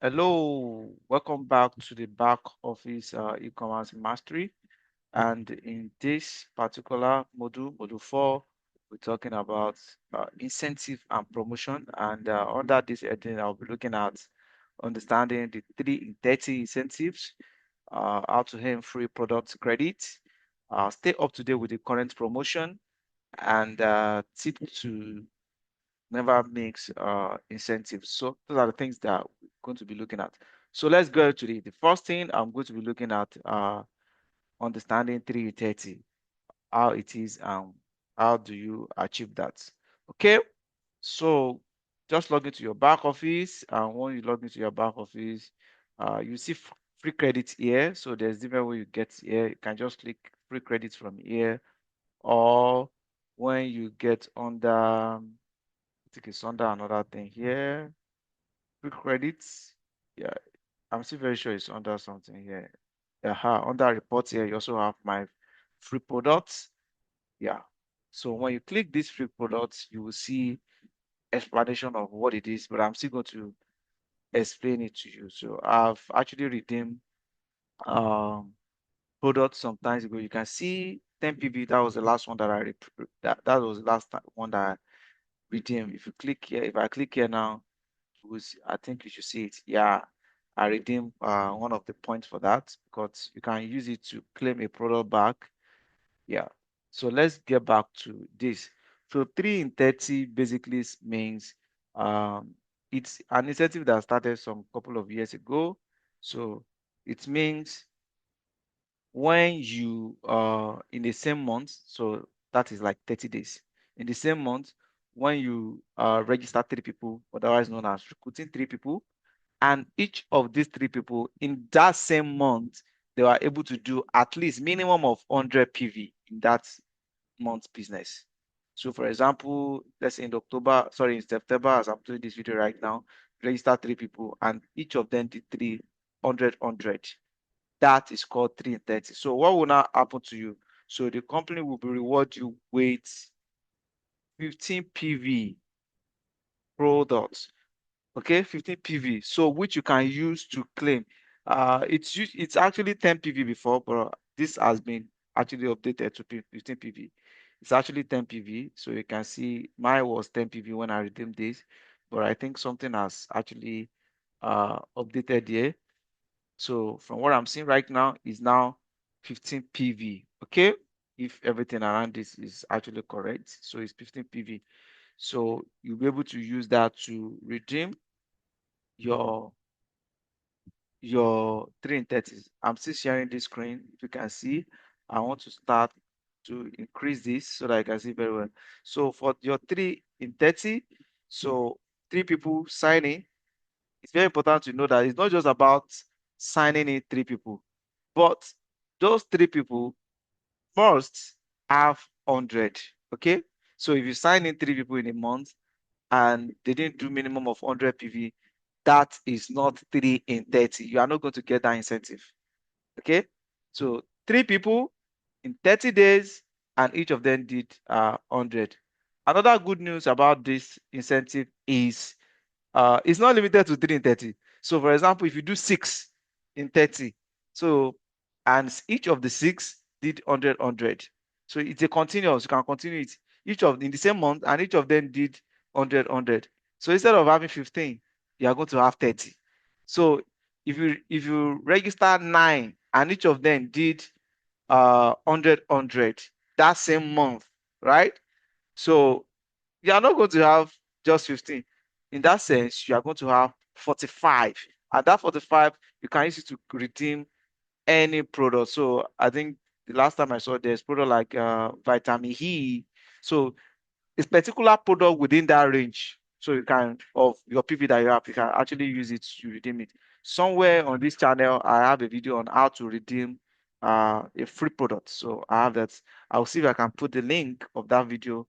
Hello, welcome back to the back office e-commerce mastery. And in this particular module 4, we're talking about incentive and promotion. And under this heading, I'll be looking at understanding the 3 in 30 incentives, how to earn free product credit, stay up to date with the current promotion, and tip to never makes incentives. So those are the things that we're going to be looking at. So let's go to the first thing I'm going to be looking at understanding 330, how it is and how do you achieve that. Okay, so just log into your back office, and when you log into your back office, you see free credits here. So there's different way you get here. You can just click free credits from here, or when you get under I think it's under another thing here. Quick credits. Yeah, I'm still very sure it's under something here. Under reports here, you also have my free products. Yeah. So when you click these free products, you will see explanation of what it is, but I'm still going to explain it to you. So I've actually redeemed um products sometimes ago. You can see 10 PB. That was the last one that that was the last one that I redeemed. If you click here, if I click here now, I think you should see it. Yeah, I redeem one of the points for that because you can use it to claim a product back. Yeah. So let's get back to this. So 3 in 30 basically means it's an incentive that started some couple of years ago. So it means when you in the same month, so that is like 30 days. In the same month, when you register 3 people, otherwise known as recruiting 3 people, and each of these 3 people in that same month, they were able to do at least minimum of 100 PV in that month's business. So for example, let's say in September, as I'm doing this video right now, register 3 people and each of them did 300. That is called 3 in 30. So what will now happen to you? So the company will be reward you with 15 PV products. Okay, 15 PV. So which you can use to claim. It's actually 10 PV before, but this has been actually updated to 15 PV. It's actually 10 PV. So you can see mine was 10 PV when I redeemed this, but I think something has actually updated here. So from what I'm seeing right now is now 15 PV. Okay, if everything around this is actually correct, so it's 15 PV. So you'll be able to use that to redeem your your 3 in 30s. I'm still sharing this screen. If you can see, I want to start to increase this so that I can see very well. So for your 3 in 30, so 3 people signing, it's very important to know that it's not just about signing in 3 people, but those 3 people must have 100. Okay. So if you sign in 3 people in a month and they didn't do minimum of 100 PV, that is not 3 in 30. You are not going to get that incentive. Okay. So 3 people in 30 days and each of them did 100. Another good news about this incentive is it's not limited to 3 in 30. So for example, if you do 6 in 30, so and each of the 6 did 100. So it's a continuous, you can continue it each of in the same month, and each of them did 100. So instead of having 15, you are going to have 30. So if you register 9 and each of them did 100 that same month, right? So you are not going to have just 15. In that sense, you are going to have 45. And that 45, you can use it to redeem any product. So I think the last time I saw there's product like vitamin E. So it's particular product within that range. So you can, of your PV that you have, you can actually use it to redeem it. Somewhere on this channel, I have a video on how to redeem a free product. So I have that. I'll see if I can put the link of that video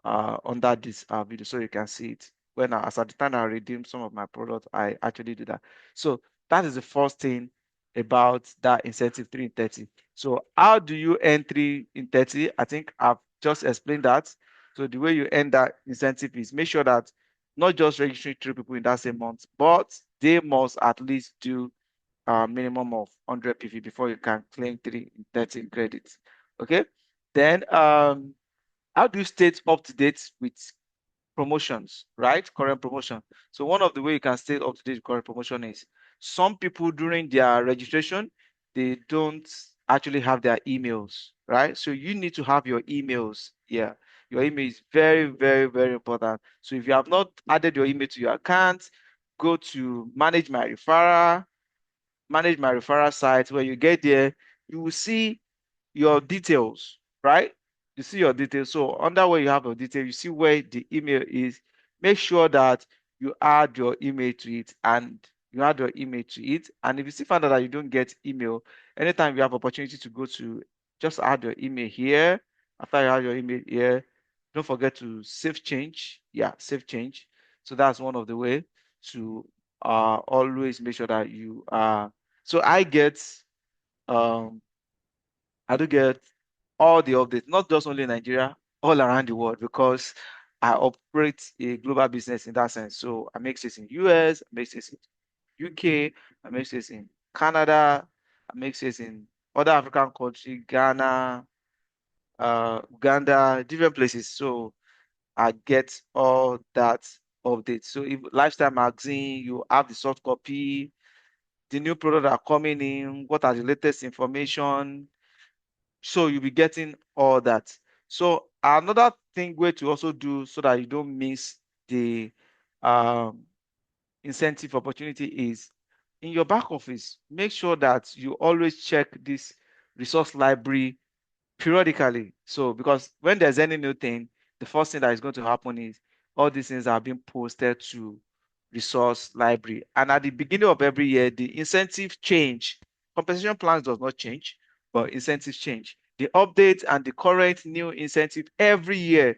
under this video so you can see it. When as at the time I redeem some of my products, I actually do that. So that is the first thing about that incentive 3 in 30. So how do you earn 3 in 30? I think I've just explained that. So the way you earn that incentive is make sure that not just registering 3 people in that same month, but they must at least do a minimum of 100 PV before you can claim 330 credits. Okay. Then how do you stay up to date with promotions, right? Current promotion. So one of the way you can stay up to date with current promotion is some people during their registration, they don't actually have their emails, right? So you need to have your emails. Yeah, your email is very, very, very important. So if you have not added your email to your account, go to manage my referral site. Where you get there, you will see your details, right? You see your details. So under where you have your details, you see where the email is. Make sure that you add your email to it, and you add your email to it. And if you still find out that you don't get email, anytime you have opportunity to go to, just add your email here. After you add your email here, don't forget to save change. Yeah, save change. So that's one of the way to always make sure that you are. So um I do get all the updates, not just only in Nigeria, all around the world, because I operate a global business in that sense. So I make sales in US, I make sales in UK, I make sales in Canada, I make sales in other African countries, Ghana, Uganda, different places. So I get all that updates. So if lifestyle magazine, you have the soft copy, the new product are coming in, what are the latest information, so you'll be getting all that. So another thing way to also do so that you don't miss the um, incentive opportunity is in your back office, make sure that you always check this resource library periodically. So because when there's any new thing, the first thing that is going to happen is all these things are being posted to resource library. And at the beginning of every year, the incentive change. Compensation plans does not change, but incentives change. The update and the current new incentive every year.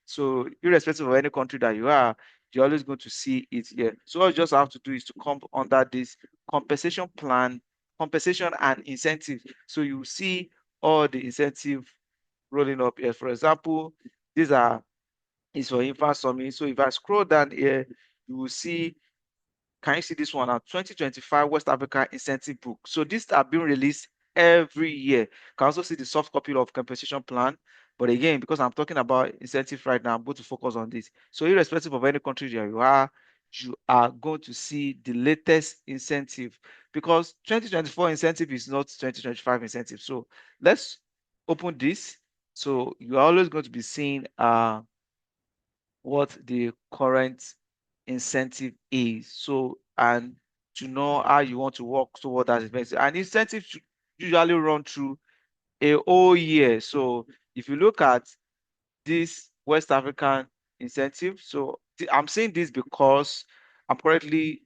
So irrespective of any country that you are, you're always going to see it here. So all you just have to do is to come under this compensation plan, compensation and incentive. So you see all the incentive rolling up here. For example, these are is for infant summit. So if I scroll down here, you will see, can you see this one now? 2025 West Africa Incentive Book. So these are being released every year. You can also see the soft copy of compensation plan. But again, because I'm talking about incentive right now, I'm going to focus on this. So irrespective of any country that you are going to see the latest incentive, because 2024 incentive is not 2025 incentive. So let's open this. So you are always going to be seeing what the current incentive is. So, and to know how you want to work toward that incentive. And incentives should usually run through a whole year. So if you look at this West African incentive, so I'm saying this because I'm currently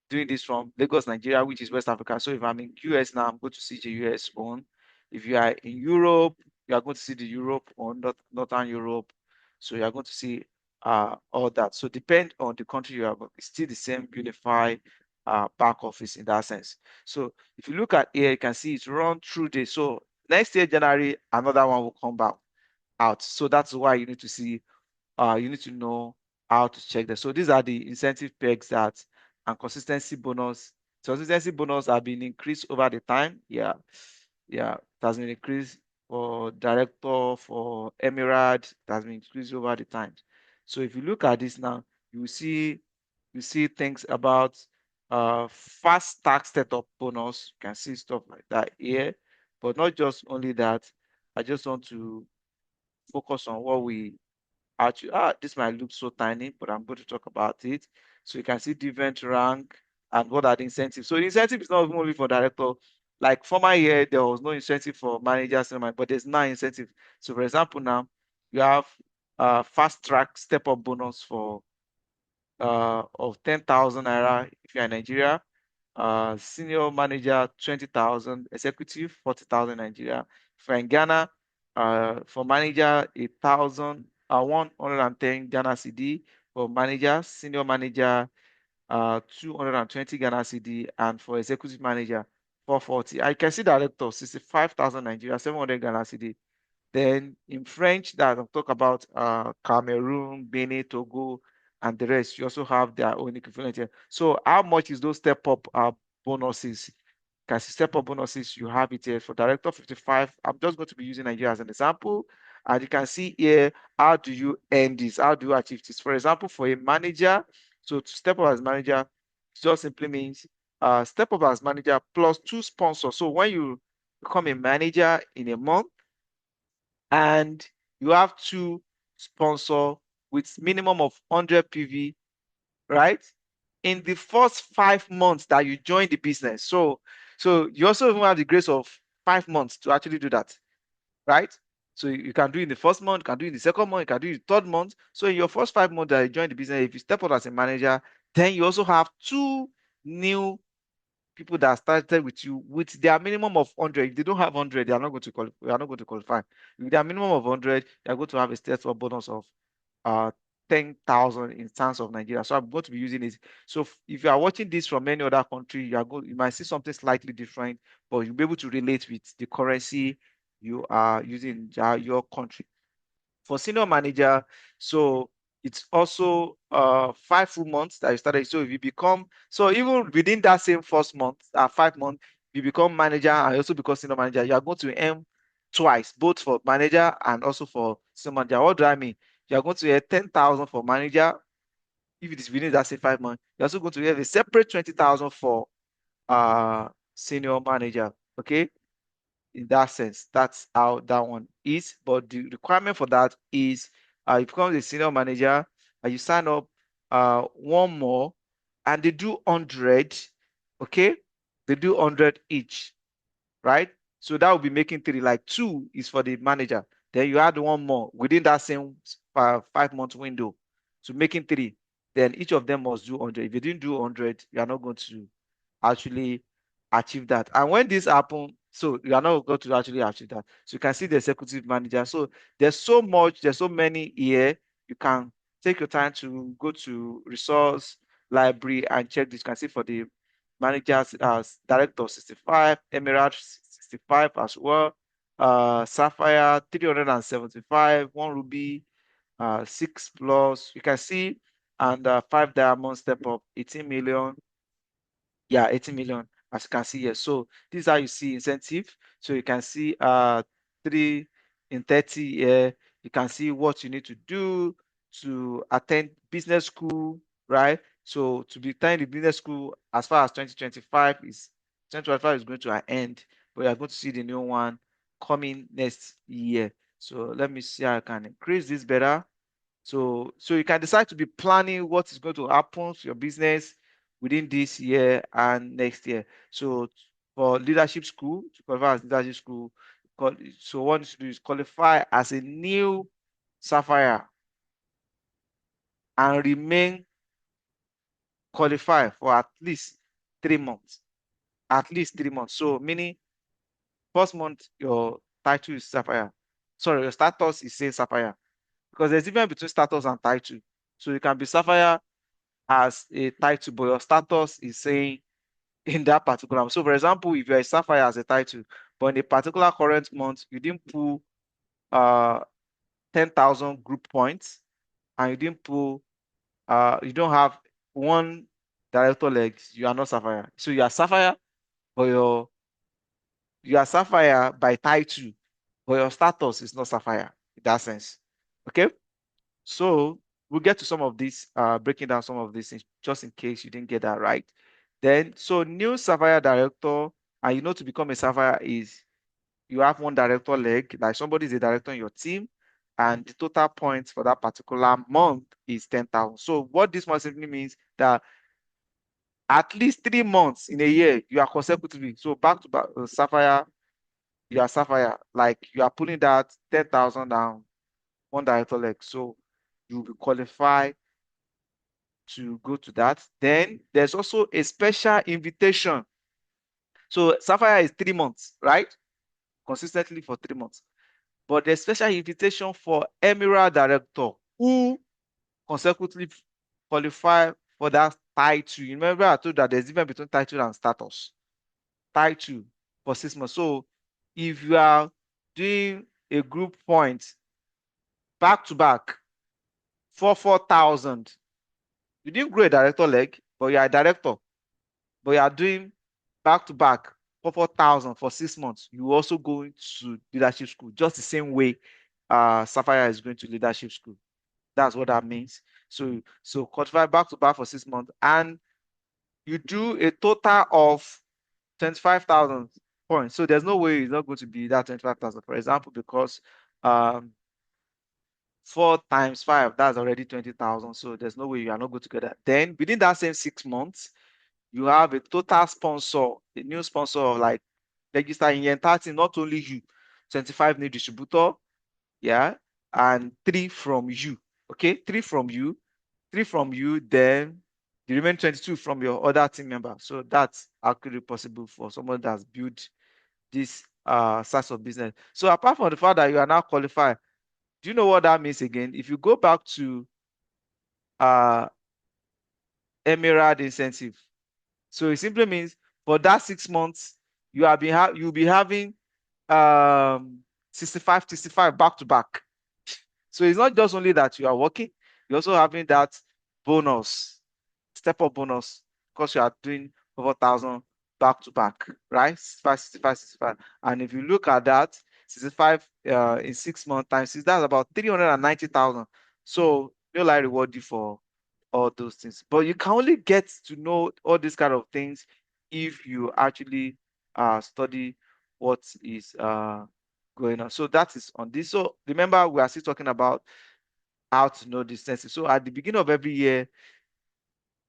doing this from Lagos, Nigeria, which is West Africa. So if I'm in US now, I'm going to see the US one. If you are in Europe, you are going to see the Europe or Northern Europe. So you are going to see all that. So depend on the country you are, but it's still the same unified back office in that sense. So if you look at here, you can see it's run through this. So next year, January, another one will come back out. So that's why you need to see you need to know how to check that. So these are the incentive pegs that and consistency bonus. So consistency bonus have been increased over the time. Yeah, yeah, it has been increased for director, for Emirate, it has been increased over the time. So if you look at this now, you see things about fast tax setup bonus. You can see stuff like that here, but not just only that. I just want to focus on what we actually, this might look so tiny, but I'm going to talk about it. So you can see the event rank and what are the incentives. So the incentive is not only for director. Like former year, there was no incentive for managers, but there's now incentive. So for example, now you have fast track step up bonus for of 10,000 naira if you're in Nigeria, senior manager 20,000, executive 40,000 Nigeria. For in Ghana, for manager 1,000, 110 Ghana CD. For manager, senior manager 220 Ghana CD, and for executive manager 440. I can see director 65,000 Nigeria, 700 Ghana CD. Then in French, that I'll talk about Cameroon, Benin, Togo, and the rest. You also have their own equivalent here. So how much is those step up bonuses? Can see step up bonuses, you have it here for director 55. I'm just going to be using Nigeria as an example. And you can see here, how do you earn this? How do you achieve this? For example, for a manager, so to step up as manager, just simply means step up as manager plus 2 sponsors. So when you become a manager in a month and you have 2 sponsor with minimum of 100 PV, right? In the first 5 months that you join the business. So you also even have the grace of 5 months to actually do that, right? So you can do it in the first month, you can do it in the second month, you can do it in the third month. So in your first 5 months that you join the business, if you step out as a manager, then you also have 2 new people that started with you with their minimum of 100. If they don't have 100, they are not going to qualify. They are not going to qualify. With their minimum of 100, they are going to have a step up bonus of uh 10,000 in terms of Nigeria. So I'm going to be using it. So if you are watching this from any other country, you might see something slightly different, but you'll be able to relate with the currency you are using in your country. For senior manager, so it's also 5 full months that you started. So if you become, so even within that same first month, 5 months, you become manager and also become senior manager, you are going to earn twice, both for manager and also for senior manager. What do I mean? You are going to earn 10,000 for manager if it is within that same 5 months. You're also going to have a separate 20,000 for senior manager. Okay, in that sense. That's how that one is. But the requirement for that is you become a senior manager and you sign up one more and they do 100. Okay, they do 100 each, right? So that will be making 3. Like 2 is for the manager. Then you add one more within that same 5 month window. So making 3. Then each of them must do 100. If you didn't do 100, you are not going to actually achieve that. And when this happens, so you are not going to actually achieve that. So you can see the executive manager. So there's so much, there's so many here. You can take your time to go to resource library and check this. You can see for the managers as director 65, emerald 65 as well, sapphire 375, 1 ruby 6 plus. You can see, and 5 diamond step up 18 million. Yeah, 80 million, as you can see here. So this is how you see incentive. So you can see 3 in 30 here. You can see what you need to do to attend business school, right? So to be attending the business school as far as 2025 is going to end, but you're going to see the new one coming next year. So let me see how I can increase this better. So you can decide to be planning what is going to happen to your business within this year and next year. So for leadership school, to qualify as leadership school, so what you should do is qualify as a new sapphire and remain qualified for at least 3 months. At least 3 months. So meaning first month your title is sapphire. Sorry, your status is saying sapphire. Because there's a difference between status and title. So you can be sapphire as a title, but your status is saying in that particular. So, for example, if you're a sapphire as a title, but in a particular current month, you didn't pull 10,000 group points, and you didn't pull, you don't have one director legs, you are not sapphire. So you are sapphire, but you are sapphire by title, but your status is not sapphire in that sense. Okay. So we'll get to some of these, breaking down some of these things, just in case you didn't get that right. Then, so new Sapphire director, and you know to become a Sapphire is you have one director leg, like somebody is a director in your team, and the total points for that particular month is 10,000. So what this one simply means that at least 3 months in a year, you are consecutively. So back to back, Sapphire, you are Sapphire, like you are pulling that 10,000 down one director leg. So you will be qualified to go to that. Then there's also a special invitation. So Sapphire is 3 months, right? Consistently for 3 months. But there's special invitation for Emerald Director who consecutively qualify for that title. You remember I told you that there's difference between title and status. Title for 6 months. So if you are doing a group point back to back for 4,000, You didn't grow a director leg, but you are a director, but you are doing back to back 4,000 for 6 months. You also going to leadership school, just the same way Sapphire is going to leadership school. That's what that means. So qualify back to back for 6 months, and you do a total of 25,000 points. So there's no way it's not going to be that 25,000, for example, because um 4 times 5, that's already 20,000. So there's no way you are not going to get that. Then within that same 6 months, you have a total sponsor, a new sponsor of like register in your entirety, not only you, 25 new distributor, yeah, and 3 from you. Okay, 3 from you, then the remaining 22 from your other team member. So that's actually possible for someone that's built this size of business. So apart from the fact that you are now qualified, do you know what that means again? If you go back to uh emerald incentive, so it simply means for that 6 months, you'll be having 65 back to back. So it's not just only that you are working, you're also having that bonus, step up bonus, because you are doing over 1,000 back to back, right? 65, 65, 65. And if you look at that, 65 in 6 months times 6, that's about 390,000. So they'll like reward you for all those things. But you can only get to know all these kind of things if you actually study what is going on. So that is on this. So remember, we are still talking about how to know the incentive. So at the beginning of every year,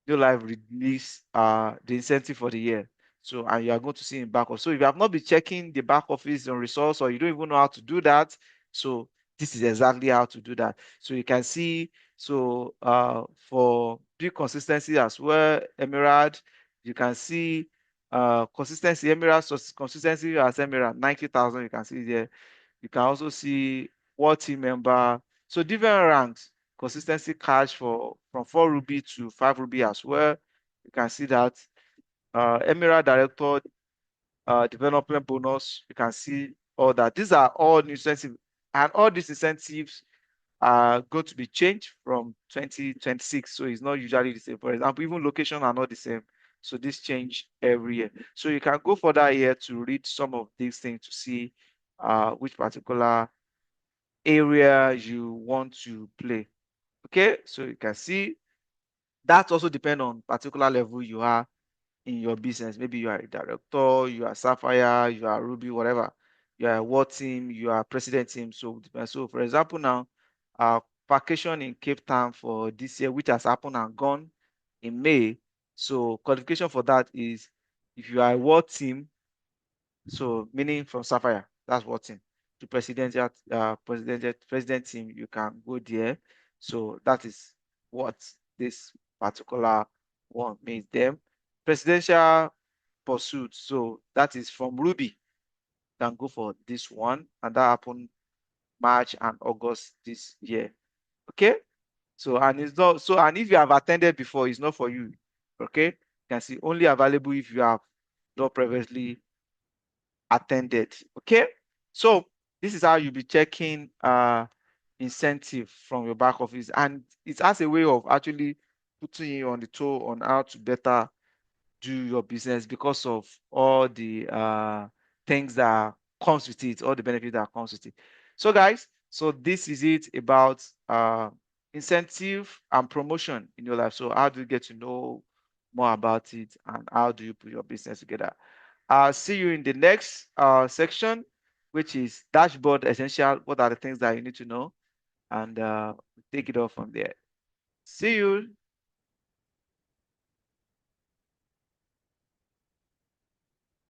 NeoLife release the incentive for the year. So and you are going to see in back office. So if you have not been checking the back office on results, or you don't even know how to do that, so this is exactly how to do that. So you can see, so for big consistency as well, Emerald, you can see consistency, Emerald, so consistency as Emerald, 90,000, you can see there. You can also see what team member. So different ranks, consistency cash for from 4 ruby to 5 ruby as well. You can see that Emerald director development bonus. You can see all that. These are all new incentives, and all these incentives are going to be changed from 2026. So it's not usually the same. For example, even location are not the same. So this change every year. So you can go for that year to read some of these things to see which particular area you want to play. Okay, so you can see that also depend on particular level you are in your business. Maybe you are a director, you are Sapphire, you are Ruby, whatever. You are what team, you are president team. So depends. So for example, now vacation in Cape Town for this year, which has happened and gone in May. So qualification for that is if you are a world team, so meaning from Sapphire, that's what team. To president team, you can go there. So that is what this particular one means. Them presidential pursuit. So that is from Ruby. You can go for this one, and that happened March and August this year. Okay. So and it's not so, and if you have attended before, it's not for you. Okay. You can see only available if you have not previously attended. Okay, so this is how you'll be checking incentive from your back office, and it has a way of actually putting you on the toe on how to better do your business because of all the things that comes with it, all the benefits that comes with it. So guys, so this is it about incentive and promotion in your life. So how do you get to know more about it, and how do you put your business together? I'll see you in the next section, which is dashboard essential. What are the things that you need to know? And take it off from there. See you.